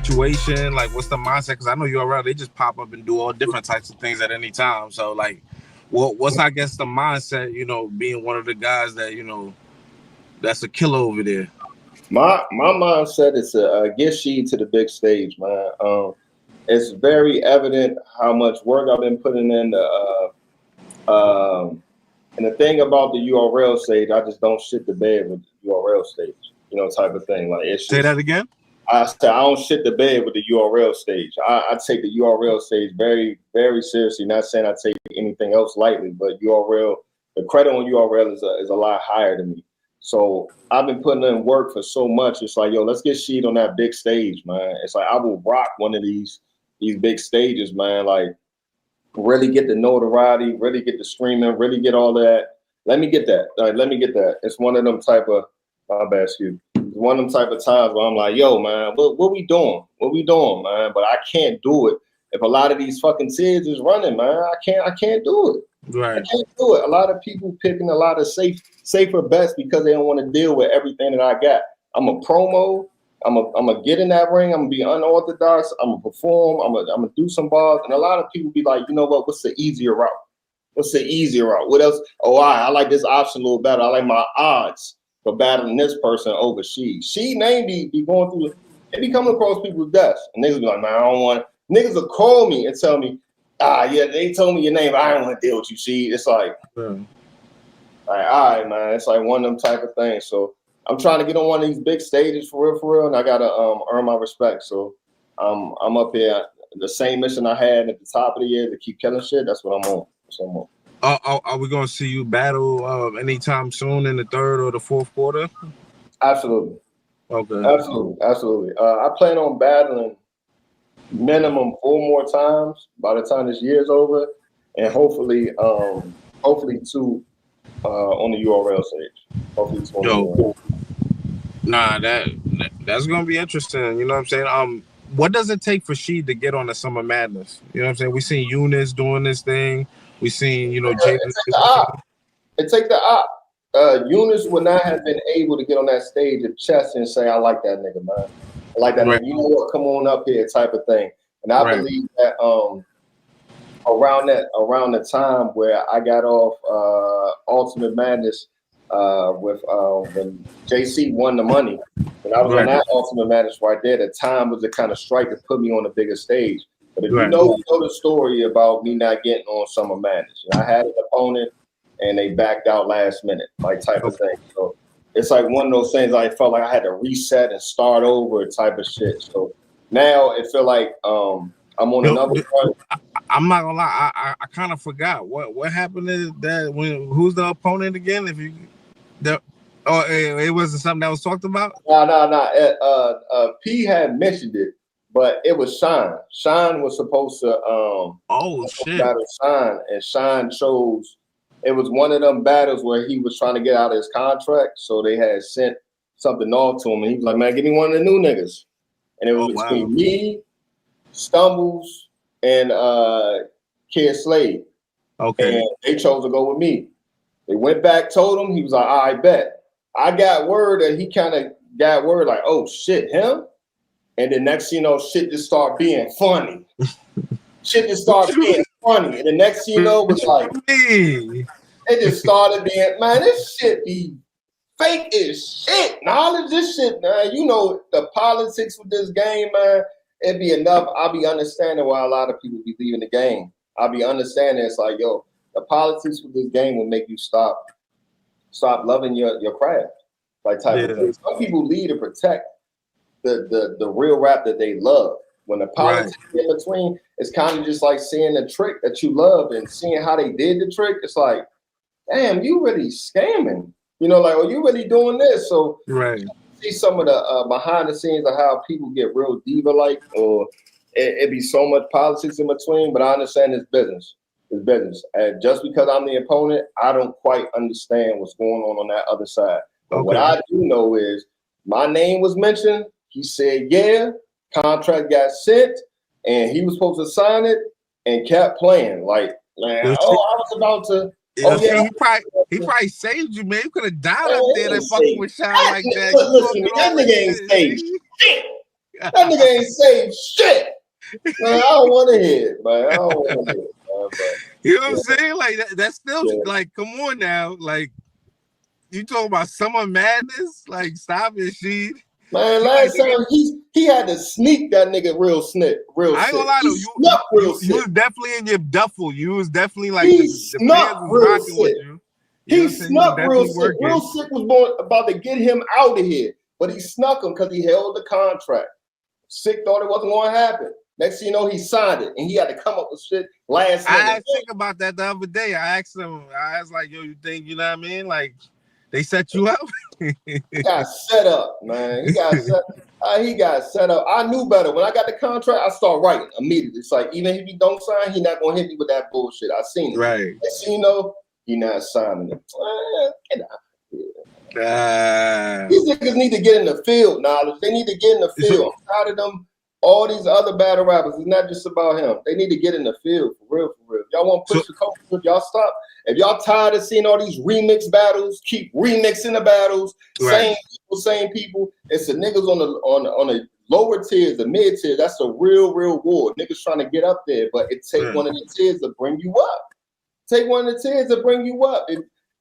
situation? Like, what's the mindset? Because I know URL, they just pop up and do all different types of things at any time. So, like, what's I guess the mindset? You know, being one of the guys that that's a killer over there. My mindset is to get Sheed to the big stage, man. It's very evident how much work I've been putting in. And the thing about the URL stage, I just don't shit the bed with the URL stage, type of thing. Like, it's just, say that again. I said I don't shit the bed with the URL stage. I take the URL stage very, very seriously. Not saying I take anything else lightly, but URL, the credit on URL is a lot higher than me. So I've been putting in work for so much. It's like, yo, let's get Sheed on that big stage, man. It's like I will rock one of these big stages, man. Like, really get the notoriety, really get the streaming, really get all that. Let me get that. Let me get that. It's one of them type of, my bad, excuse me. It's one of them type of times where I'm like, yo, man, what we doing? What we doing, man? But I can't do it if a lot of these fucking teases is running, man. I can't do it. Right. I can't do it. A lot of people picking a lot of safer bets because they don't want to deal with everything that I got. I'm a promo. I'm gonna get in that ring. I'm gonna be unorthodox. I'm gonna perform. I'm gonna do some bars. And a lot of people be like, you know what? What's the easier route? What's the easier route? What else? Oh, I like this option a little better. I like my odds for battling this person over Sheed. Sheed name be going through. It be coming across people's desks, and niggas be like, man, I don't want. Niggas will call me and tell me, yeah, they told me your name. I don't want to deal with you, Sheed. It's like, all right, man. It's like one of them type of things. So I'm trying to get on one of these big stages for real, and I gotta earn my respect. So I'm up here. The same mission I had at the top of the year to keep killing shit. That's what I'm on. Are we gonna see you battle anytime soon in the third or the fourth quarter? Absolutely. Okay. Absolutely. I plan on battling minimum 4 more times by the time this year's over, and hopefully 2 on the URL stage. Hopefully 2 on the URL. Nah, that's gonna be interesting. You know what I'm saying? What does it take for Sheed to get on the Summer Madness? You know what I'm saying? We seen Ununice doing this thing. We seen, Jaden. It take the op. Ununice would not have been able to get on that stage at chess and say, I like that nigga, man. I like that nigga. You know what? Come on up here, type of thing. And I believe that around the time where I got off Ultimate Madness with when JC won the money, and I was on that Ultimate Madness right there, the time was the kind of strike to put me on the bigger stage. But if you know the story about me not getting on Summer Madness, I had an opponent and they backed out last minute, like type of thing. So it's like one of those things I felt like I had to reset and start over type of shit. So now it feel like I'm on another one. I'm not gonna lie, I kind of forgot what happened is that who's the opponent again? It wasn't something that was talked about? No. P had mentioned it, but it was Shine. Shine was supposed to battle Shine, and Shine chose. It was one of them battles where he was trying to get out of his contract, so they had sent something off to him, and he was like, "Man, give me one of the new niggas." And it was between me, Stumbles, and Kid Slade. Okay. And they chose to go with me. They went back, told him. He was like, I bet. I got word that he kind of got word like, oh, shit, him? And then next thing you know, shit just started being funny. Shit just started being funny. And the next thing you know, was like, it just started being, man, this shit be fake as shit. Knowledge, this shit, man. You know, the politics with this game, man, it'd be enough. I'll be understanding why a lot of people be leaving the game. I'll be understanding it's like, yo, the politics with this game will make you stop loving your craft. Like type of thing. Some people leave to protect the real rap that they love. When the politics in between, it's kind of just like seeing the trick that you love and seeing how they did the trick. It's like, damn, you really scamming. You know, like, oh, you really doing this. So see some of the behind the scenes of how people get real diva-like, or it be so much politics in between, but I understand it's business. It's business. And just because I'm the opponent, I don't quite understand what's going on that other side. But what I do know is my name was mentioned. He said, yeah, contract got sent, and he was supposed to sign it and kept playing. Like, man, I was about to. He probably saved you, man. You could have died up there and fucking with Shine like that. Listen, that nigga ain't saved shit. That nigga ain't saying shit. Man, I don't want to hear it, man. I don't want to hear it, man. But, you know what I'm saying? Like that's still like, come on now, like you talking about summer madness? Like, stop it, she. Man, last time he had to sneak that nigga real I ain't gonna lie though, you was definitely in your duffel. You was definitely like he the fans was rocking with you. He snuck real sick. Real sick was about to get him out of here, but he snuck him because he held the contract. Sick thought it wasn't going to happen. Next thing you know, he signed it, and he had to come up with shit last minute. I asked Sick about that the other day. I asked him, I was like, yo, you think, you know what I mean? Like, they set you up? He got set up, man. He got set up. I knew better. When I got the contract, I start writing immediately. It's like, even if he don't sign, he not going to hit me with that bullshit. I seen it. Right. Next thing you know, he not signing it. Get out. These niggas need to get in the field, knowledge. They need to get in the field. I'm tired of them. All these other battle rappers, it's not just about him. They need to get in the field for real, for real. Y'all want to push the culture? Y'all stop. If y'all tired of seeing all these remix battles, keep remixing the battles. Right. Same people. It's the niggas on the lower tiers, the mid tiers. That's the real war. Niggas trying to get up there, but it take one of the tiers to bring you up. Take one of the tiers to bring you up.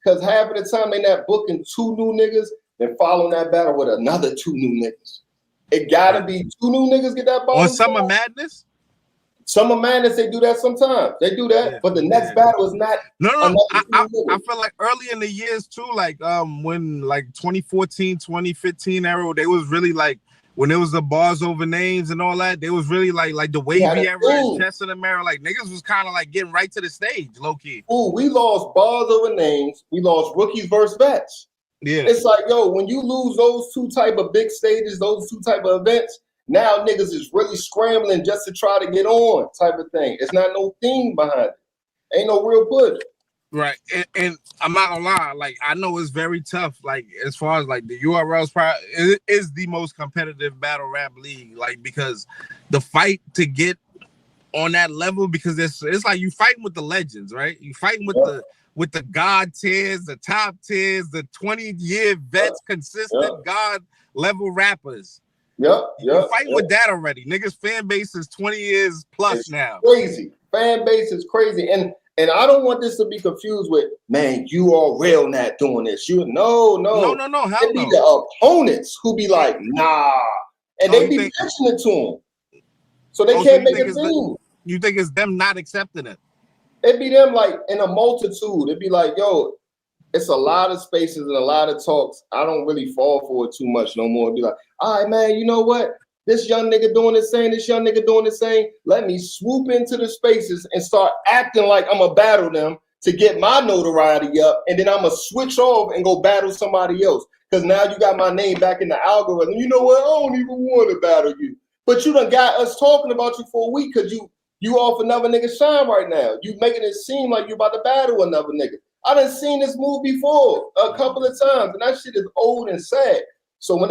Because half of the time they not booking 2 new niggas, then following that battle with another 2 new niggas. It gotta be 2 new niggas get that ball. On Summer Madness? Summer Madness, they do that sometimes. They do that, but the next battle is not. No. I feel like early in the years too, like when like 2014, 2015 era, they was really like when there was the bars over names and all that, they was really like the wavy era and chess in the mirror. Like niggas was kind of like getting right to the stage, low key. Ooh, we lost bars over names. We lost rookies versus vets. Yeah, it's like, yo, when you lose those 2 type of big stages, those 2 type of events, now niggas is really scrambling just to try to get on, type of thing. It's not no theme behind it. Ain't no real push. Right, and I'm not gonna lie, like I know it's very tough. Like as far as like the URL's it is the most competitive battle rap league, like because the fight to get on that level, because it's like you fighting with the legends, right? You fighting with the God tiers, the top tiers, the 20-year vets, consistent God level rappers. You're fighting with that already. Niggas fan base is 20 years plus it's now. Crazy. Fan base is crazy. And I don't want this to be confused with, man, you are real not doing this. No. Hell it be the opponents who be like, nah. And they be pitching it to them. So they can't make a thing. You think it's them not accepting it? It'd be them like in a multitude. It'd be like, yo, it's a lot of spaces and a lot of talks. I don't really fall for it too much no more. It'd be like, all right, man, you know what? This young nigga doing this saying, this young nigga doing this saying. Let me swoop into the spaces and start acting like I'm going to battle them to get my notoriety up. And then I'm going to switch off and go battle somebody else. Because now you got my name back in the algorithm. You know what? I don't even want to battle you. But you done got us talking about you for a week because you off another nigga shine right now. You making it seem like you about to battle another nigga. I done seen this move before a couple of times, and that shit is old and sad. So when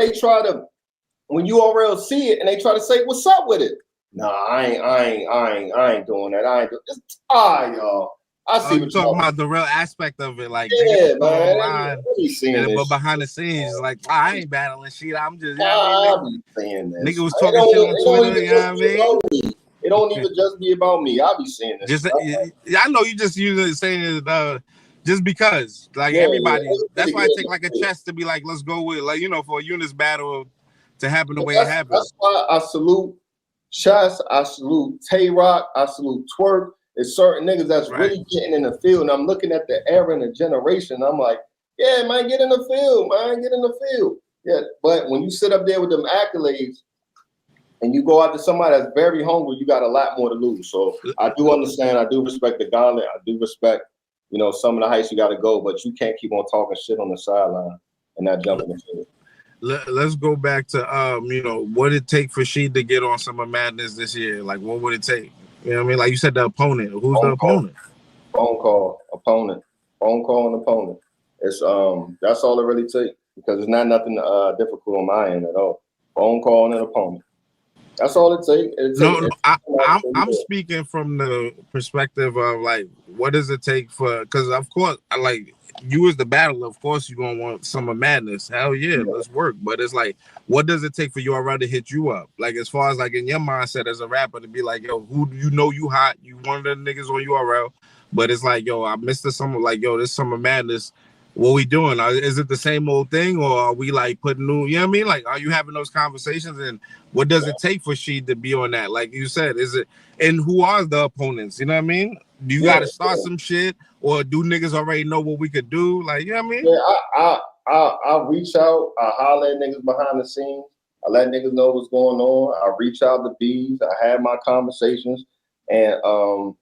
when URL see it and they try to say, what's up with it? Nah, I ain't doing that. I ain't doing this. Y'all. I see what you're talking about, the real aspect of it. Like, yeah, man. But behind the scenes, like, I ain't battling shit. I'm just, I be saying this. Nigga was talking shit on Twitter, you know what I mean? It don't even just be about me. I be saying this. I know you just saying it just because, like everybody. That's why I take like a chess to be like, let's go with, like, you know, for a Ununice battle to happen the way it happened. That's why I salute Chess. I salute Tay Rock. I salute Twerk. It's certain niggas that's really getting in the field. And I'm looking at the era and the generation. I'm like, yeah, man, get in the field, man, get in the field. Yeah, but when you sit up there with them accolades, and you go out to somebody that's very hungry, you got a lot more to lose. So I do understand. I do respect the gauntlet. I do respect, you know, some of the heights you got to go, but you can't keep on talking shit on the sideline and not jumping into it. Let's go back to, you know, what it take for Sheed to get on Summer Madness this year? Like, what would it take? You know what I mean? Like you said, the opponent. Who's the opponent? Phone call, opponent. Phone call and opponent. It's that's all it really takes, because it's not nothing difficult on my end at all. Phone call and an opponent. That's all it takes. I'm speaking from the perspective of like, what does it take for? Because of course, like you as the battler, of course, you're gonna want Summer Madness. Hell yeah, let's work. But it's like, what does it take for URL to hit you up? Like, as far as like in your mindset as a rapper to be like, yo, who do you know you hot? You one of the niggas on URL, but it's like, yo, I missed the summer. Like, yo, this Summer Madness. What we doing? Is it the same old thing, or are we like putting new? You know what I mean? Like, are you having those conversations? And what does it take for she to be on that? Like you said, is it? And who are the opponents? You know what I mean? Do you got to start some shit, or do niggas already know what we could do? Like, you know what I mean? Yeah, I reach out. I holler at niggas behind the scenes. I let niggas know what's going on. I reach out to B's. I have my conversations, and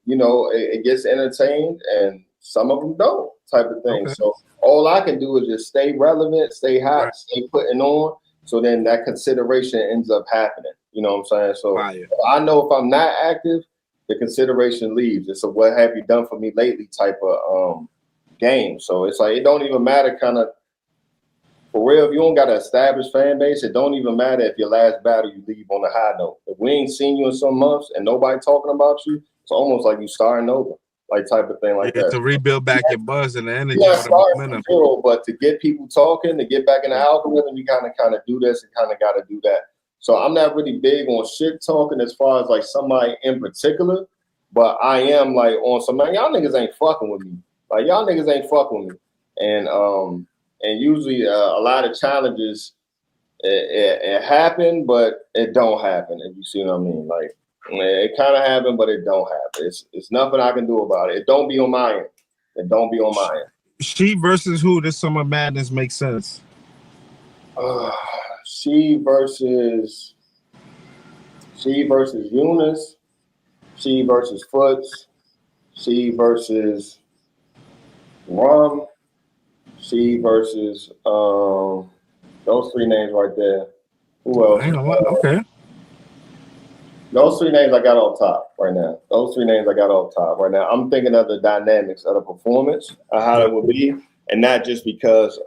you know, it gets entertained, and some of them don't, type of thing. Okay. So all I can do is just stay relevant, stay hot, stay putting on. So then that consideration ends up happening. You know what I'm saying? So I know if I'm not active, the consideration leaves. It's a what have you done for me lately type of game. So it's like, it don't even matter kind of, for real, if you don't got an established fan base, it don't even matter if your last battle you leave on a high note. If we ain't seen you in some months and nobody talking about you, it's almost like you starting over, like type of thing like that. To rebuild back your buzz and the energy. Yeah, start from zero, but to get people talking, to get back in the algorithm, you kind of do this and kind of got to do that. So I'm not really big on shit talking as far as like somebody in particular, but I am like on somebody. Y'all niggas ain't fucking with me. Like y'all niggas ain't fucking with me. And usually a lot of challenges it happen, but it don't happen. If you see what I mean, like it kind of happen, but it don't happen. It's nothing I can do about it. It don't be on my end. It don't be on my end. She versus who? This Summer Madness makes sense. She versus Ununice. She versus Foots. She versus Rum. She versus those three names right there. Who else? Okay. Those three names I got on top right now. I'm thinking of the dynamics of the performance, how it would be, and not just because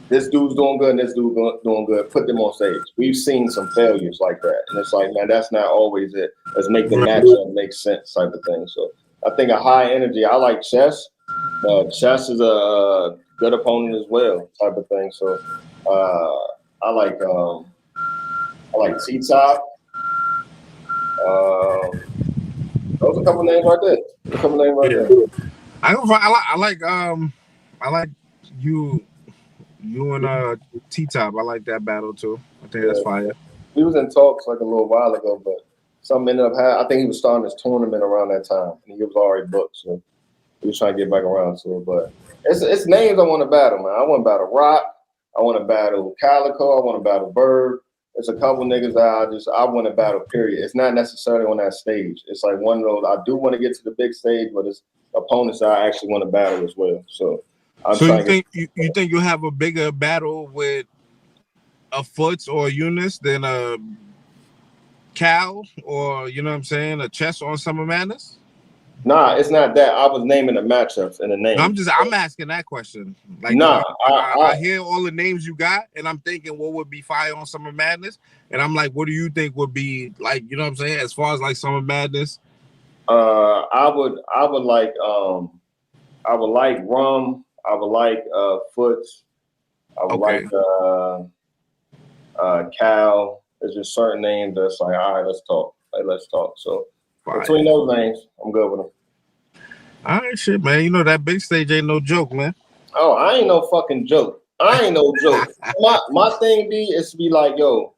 this dude's doing good and this dude's doing good. Put them on stage. We've seen some failures like that, and it's like, man, that's not always it. Let's make the matchup make sense, type of thing. So I think a high energy. I like Chess. Chess is a good opponent as well, type of thing. So I like T-Top. Those are a couple names right there. I like you and T-Top. I like that battle too. I think that's fire. He was in talks like a little while ago, but something ended up happening. I think he was starting his tournament around that time, and he was already booked, so he was trying to get back around to it. But it's names I want to battle, man. I want to battle Rock. I want to battle Calico. I want to battle Bird. There's a couple niggas that I want to battle, period. It's not necessarily on that stage. It's like one of those, I do want to get to the big stage, but it's opponents that I actually want to battle as well. So you think you'll have a bigger battle with a Foots or a Ununice than a Cal or, you know what I'm saying, a Chess on Summer Madness? Nah, it's not that. I was naming the matchups and the names. I'm asking that question. Like, I hear all the names you got, and I'm thinking what would be fire on Summer Madness, and I'm like, what do you think would be like? You know what I'm saying? As far as like Summer Madness, I would like Rum. I would like Foots. I would like Cal. There's just certain names that's like, all right, let's talk. So. Between those names, I'm good with them. All right, shit, man. You know that big stage ain't no joke, man. Oh, I ain't no fucking joke. My thing is to be like, yo,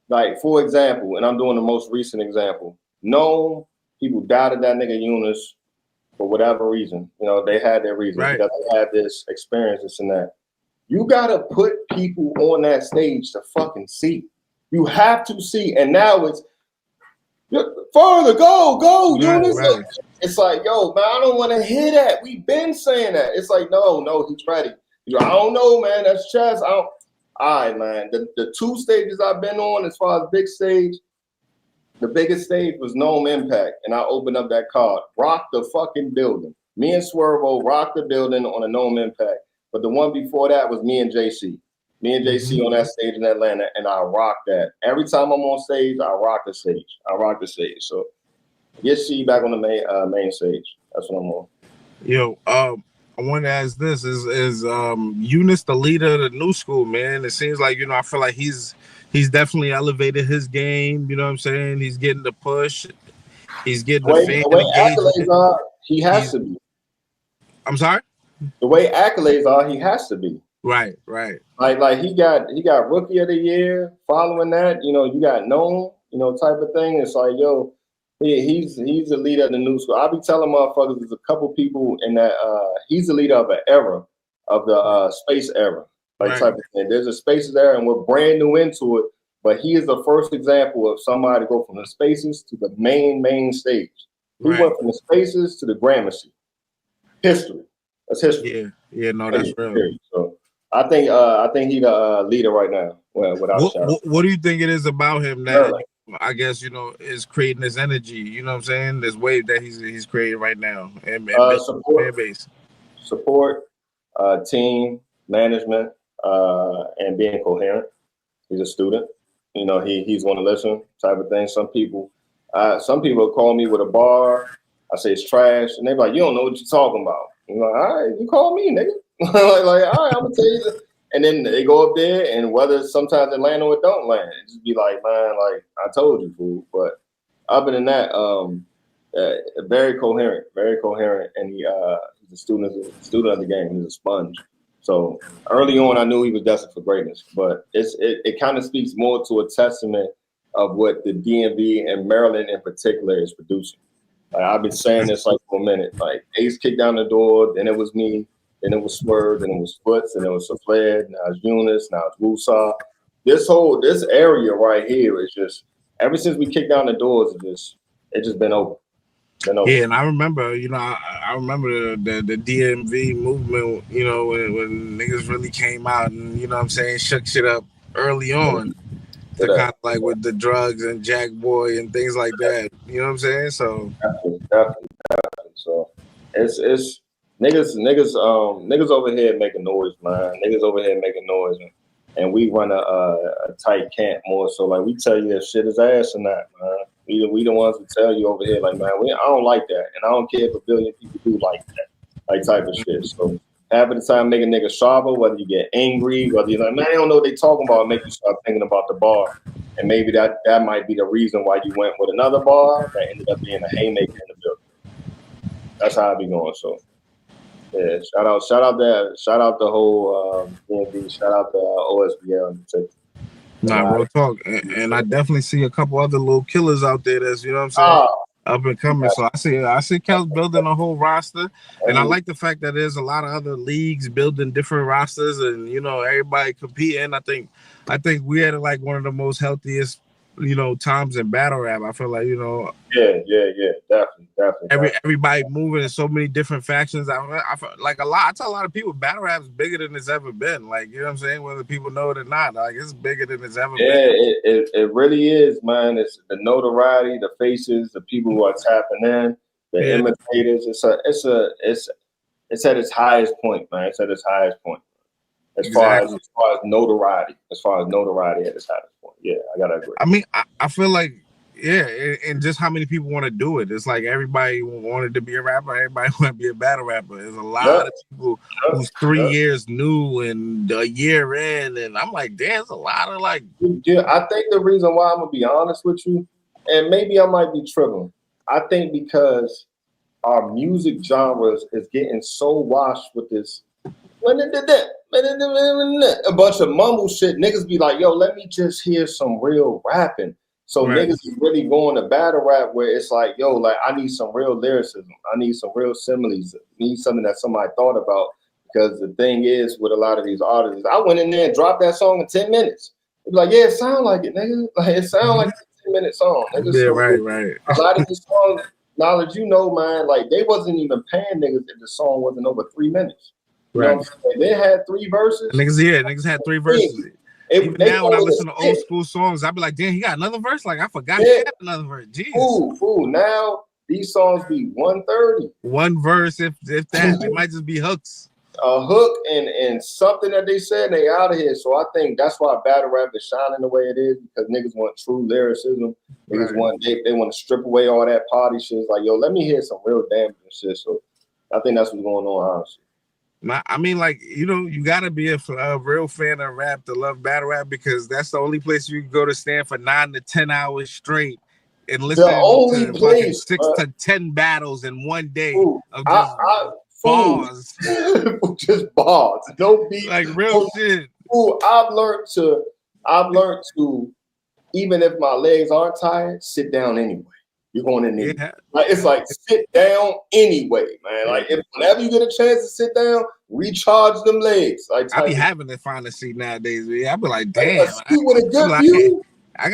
like for example, and I'm doing the most recent example. No, people doubted that nigga Ununice for whatever reason. You know, they had their reasons because they had this experience, this and that. You gotta put people on that stage to fucking see. You have to see, and now it's further, go, Ununice. Right. It's like, yo, man, I don't want to hear that. We've been saying that. It's like, no, he's ready. I don't know, man. That's Chess. All right, man. The two stages I've been on as far as big stage, the biggest stage was Gnome Impact, and I opened up that card. Rock the fucking building. Me and Swervo rocked the building on a Gnome Impact. But the one before that was me and JC. Me and JC on that stage in Atlanta, and I rock that. Every time I'm on stage, I rock the stage. So get C back on the main stage. That's what I'm on. Yo, I want to ask this: Is Eunice the leader of the new school, man? It seems like I feel like he's definitely elevated his game. You know what I'm saying? He's getting the push. He's getting the fan The way engagement. accolades are, he has He's. to be. I'm sorry. The way accolades are, he has to be. Right, right. Like he got rookie of the year. Following that, you got known, type of thing. It's like, yo, he's the leader of the new school. I'll be telling motherfuckers there's a couple people in that he's the leader of an era, of the space era, Right. type of thing. There's a spaces era, and we're brand new into it. But he is the first example of somebody to go from the spaces to the main stage. He went from the spaces to the Gramercy. History. That's history. Yeah, no, that's real. So I think he's the leader right now. Well, without a shadow. What do you think it is about him that I guess is creating this energy? You know what I'm saying? This wave that he's creating right now, and support, fan base. Support, team management, and being coherent. He's a student. He's going to listen, type of thing. Some people call me with a bar. I say it's trash, and they be like, "You don't know what you're talking about." I'm like, "All right, you call me, nigga." like, all right, I'm gonna tell you. And then they go up there, and whether sometimes it land or it don't land, it just be like, man, like I told you, fool. But other than that, very coherent, and he's a student of the game. He's a sponge. So early on, I knew he was destined for greatness. But it kind of speaks more to a testament of what the DMV and Maryland in particular is producing. Like, I've been saying this for a minute. Like Ace kicked down the door, then it was me, then it was Swerve, then it was Foots, then it was Safled, now it's Ununice, now it's Wusa. This area right here is just ever since we kicked down the doors, it's just been open. Yeah, and I remember, I remember the DMV movement, when niggas really came out and what I'm saying, shook shit up early on. To kind of like with the drugs and Jack Boy and things like that. You know what I'm saying? So definitely. So it's niggas over here making noise, man. Niggas over here making noise, and we run a tight camp more. So like we tell you if shit is ass or not, man. We the ones who tell you over here like, man, I don't like that, and I don't care if a billion people do like that, like type of shit. So half of the time, make a nigga sharper, whether you get angry, whether you're like, man, I don't know what they talking about, make you start thinking about the bar. And maybe that might be the reason why you went with another bar that ended up being a haymaker in the building. That's how I be going. So, yeah, shout out the whole DMV, shout out the OSBL in particular. Nah, real talk. And I definitely see a couple other little killers out there that's, you know what I'm saying? Up and coming. So I see Kel's building a whole roster, and I like the fact that there's a lot of other leagues building different rosters, and everybody competing. I think we had like one of the most healthiest times in battle rap. I feel like yeah, definitely. Everybody moving in so many different factions. I feel like I tell a lot of people battle rap is bigger than it's ever been. Like, you know what I'm saying? Whether people know it or not, like it's bigger than it's ever been. Yeah, it really is, man. It's the notoriety, the faces, the people who are tapping in, the imitators. It's at its highest point, man. It's at its highest point. As far as notoriety at its highest point. Yeah, I gotta agree. I mean, I feel like and just how many people want to do it. It's like everybody wanted to be a rapper, everybody want to be a battle rapper. There's a lot of people who's 3 years new and a year in, and I'm like, there's a lot of like. Yeah, I think the reason why I'm gonna be honest with you, and maybe I might be tripping. I think because our music genres is getting so washed with this. A bunch of mumble shit. Niggas be like, yo, let me just hear some real rapping. So niggas is really going to battle rap where it's like, yo, like I need some real lyricism. I need some real similes. I need something that somebody thought about. Because the thing is with a lot of these artists, I went in there and dropped that song in 10 minutes. They'd be like, yeah, it sound like it, nigga. Like it sound like a 10-minute song. Nigga. Yeah, so right. A lot of these songs, knowledge, man, like they wasn't even paying niggas if the song wasn't over 3 minutes. You know what I'm saying? They had 3 verses. Niggas had 3 verses. Even now, when I listen to old school songs, I be like, damn, he got another verse? Like, I forgot he had another verse. Jesus. Ooh. Now, these songs be 130. One verse, if that. It might just be hooks. A hook and something that they said, they out of here. So I think that's why battle rap is shining the way it is, because niggas want true lyricism. Niggas want they want to strip away all that party shit. It's like, yo, let me hear some real damn shit. So I think that's what's going on, honestly. I mean, like, you know, you gotta be a real fan of rap to love battle rap, because that's the only place you can go to stand for 9 to 10 hours straight and listen The only to fucking place, 6 to 10 battles in one day of just fool, bars. just bars. Don't be like real shit. Fool, I've learned to, even if my legs aren't tired, sit down anyway. You're going to need. Yeah. Like, it's like sit down anyway, man. Like if whenever you get a chance to sit down, recharge them legs. Like I be having to find a seat nowadays, man. I be like, damn, a seat with a good view. I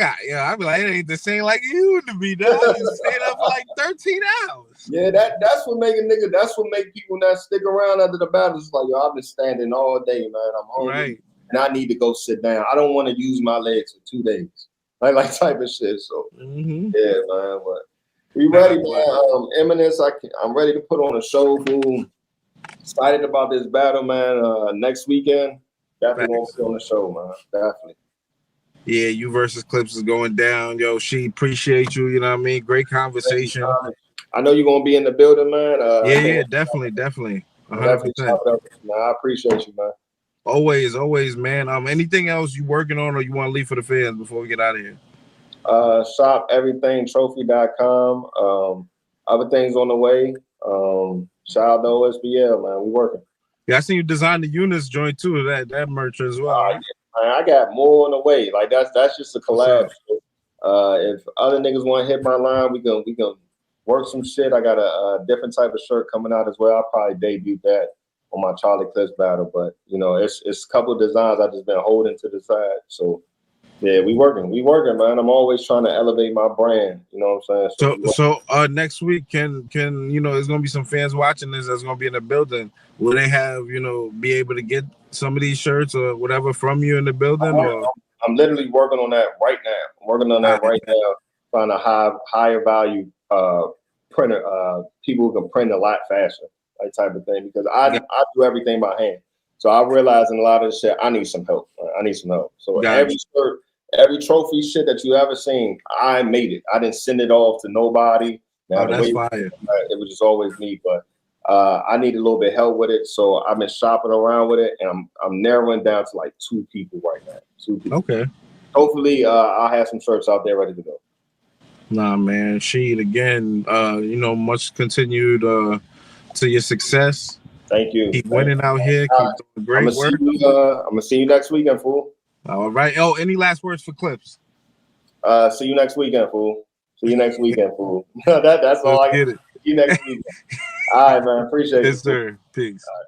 be like, it ain't the same like it used to be. Now I just stayed up for like 13 hours. Yeah, that's what make a nigga. That's what make people not stick around after the battle. It's like, yo, I've been standing all day, man. I'm hungry, and I need to go sit down. I don't want to use my legs for 2 days, like type of shit. So yeah, man. But we ready, man. Eminence, I'm ready to put on a show. Fool. Excited about this battle, man. Next weekend, definitely gonna put on the show, man. Definitely. Yeah, you versus Clips is going down. Yo, she appreciate you. You know what I mean? Great conversation. I know you're going to be in the building, man. Yeah, definitely. 100%. I appreciate you, man. Always, man. Anything else you working on or you want to leave for the fans before we get out of here? Shop everythingtrophy.com. Other things on the way. Shout out to OSBL, man. We working. Yeah, I seen you design the Ununice joint too. That merch as well. Right? Man, I got more on the way. Like that's just a collab. If other niggas want to hit my line, we can work some shit. I got a different type of shirt coming out as well. I'll probably debut that on my Charlie Clips battle. But you know, it's a couple of designs I just been holding to the side. So yeah, we working, man. I'm always trying to elevate my brand. You know what I'm saying? So next week, can you know, there's gonna be some fans watching this that's gonna be in the building. Will they have, you know, be able to get some of these shirts or whatever from you in the building? I'm literally working on that right now. I'm working on that right now, trying to higher value printer, people who can print a lot faster, that type of thing. Because I do everything by hand. So I realize in a lot of this shit, I need some help. So every shirt, every trophy shit that you ever seen, I made it. I didn't send it off to nobody. Now, that's fire. It was just always me, but I need a little bit of help with it. So I've been shopping around with it, and I'm narrowing down to like 2 people right now. 2 people. Okay. Hopefully, I'll have some shirts out there ready to go. Nah, man. Sheed, again, you know, much continued to your success. Thank you. Keep winning out here. Keep doing great work. I'm gonna see you next weekend, fool. All right. Oh, any last words for Clips? See you next weekend, fool. That's all I get. See you next weekend. All right, man. Appreciate it. Yes, sir. Peace. All right.